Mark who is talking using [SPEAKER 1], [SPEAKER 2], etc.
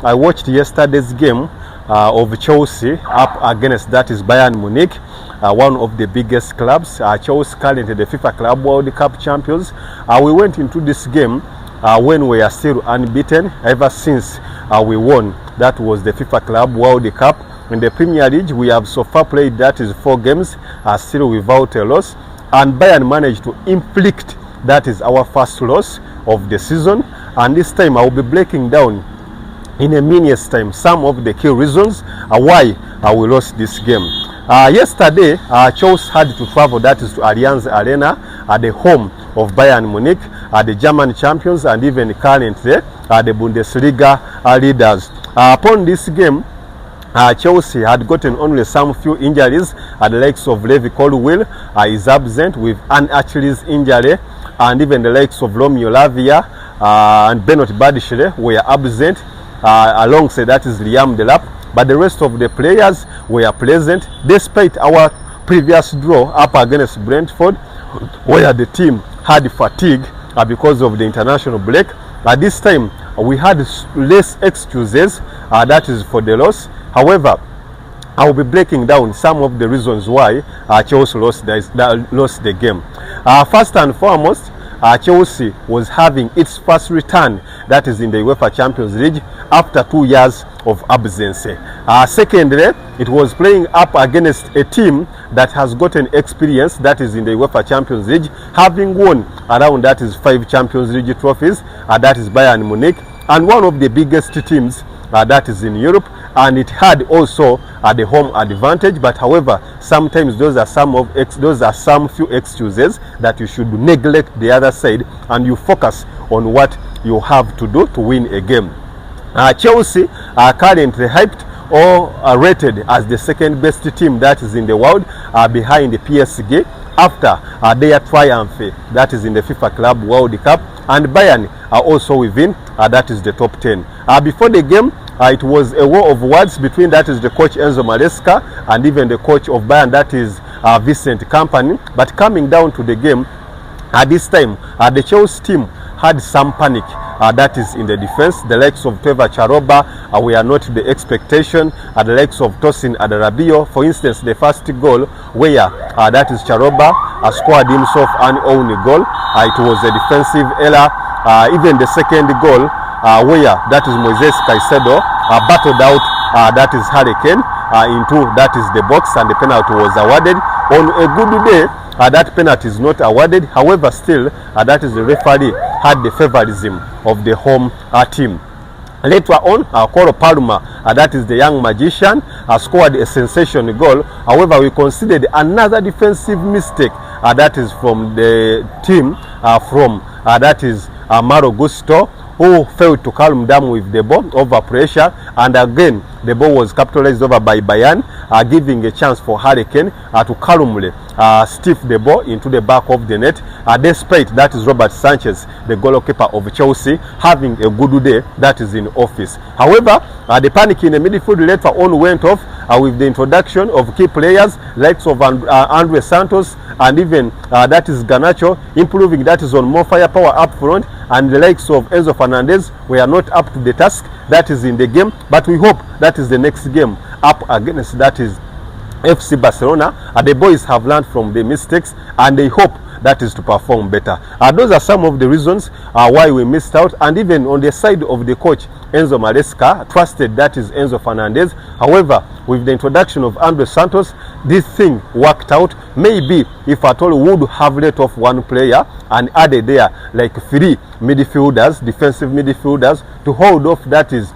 [SPEAKER 1] I watched yesterday's game of Chelsea up against that is Bayern Munich, one of the biggest clubs. Chelsea currently the FIFA Club World Cup champions. We went into this game when we are still unbeaten ever since we won. That was the FIFA Club World Cup. In the Premier League, we have so far played that is 4 games, still without a loss. And Bayern managed to inflict that is our first loss of the season. And this time I will be breaking down in a minute's time some of the key reasons why we lost this game. Yesterday, Chelsea had to travel, that is to Allianz Arena, at the home of Bayern Munich, the German champions, and even currently the Bundesliga leaders. Upon this game, Chelsea had gotten only some few injuries. The likes of Levi Colwill is absent with an Achilles injury, and even the likes of Romeo Lavia and Benoit Badiashile were absent, alongside that is Liam Delap. But the rest of the players were present, despite our previous draw up against Brentford, where the team had fatigue because of the international break. This time we had less excuses, that is for the loss. However, I will be breaking down some of the reasons why Chelsea lost the game. First and foremost, Chelsea was having its first return, that is in the UEFA Champions League, after 2 years of absence. Secondly, it was playing up against a team that has gotten experience, that is in the UEFA Champions League, having won around that is 5 Champions League trophies, that is Bayern Munich, and one of the biggest teams that is in Europe, and it had also the home advantage. But however, sometimes those are some few excuses that you should neglect the other side and you focus on what you have to do to win a game. Chelsea are currently hyped or rated as the second best team that is in the world, behind the PSG, after their triumph that is in the FIFA Club World Cup, and Bayern are also within that is the top 10. Before the game, it was a war of words between that is the coach Enzo Maresca and even the coach of Bayern, that is Vincent Kompany. But coming down to the game, at this time the Chelsea team had some panic, that is in the defense. The likes of Teva Charoba were not to the expectation. The likes of Tosin Adarabio, for instance, the first goal where that is Charoba scored himself an own goal, it was a defensive error. Even the second goal where that is Moises Caicedo battled out that is Hurricane into that is the box, and the penalty was awarded. On a good day, that penalty is not awarded. However, still that is the referee had the favoritism of the home team. Later on, Coro Palma, that is the young magician, scored a sensation goal. However, we considered another defensive mistake, that is from the team from that is Malo Gusto, who failed to calm down with the ball over pressure, and again the ball was capitalized over by Bayern, giving a chance for Hurricane to calmly stiff the ball into the back of the net, despite that is Robert Sanchez, the goalkeeper of Chelsea, having a good day that is in office. However, the panic in the midfield later on went off with the introduction of key players likes of Andre Santos and even that is Garnacho, improving that is on more firepower up front, and the likes of Enzo Fernandez were not up to the task that is in the game. But we hope that is the next game up against that is FC Barcelona. The boys have learned from the mistakes and they hope that is to perform better. Those are some of the reasons why we missed out. And even on the side of the coach Enzo Maresca, trusted that is Enzo Fernandez. However, with the introduction of Andre Santos, this thing worked out. Maybe if at all we would have let off one player and added there like 3 midfielders, defensive midfielders, to hold off that is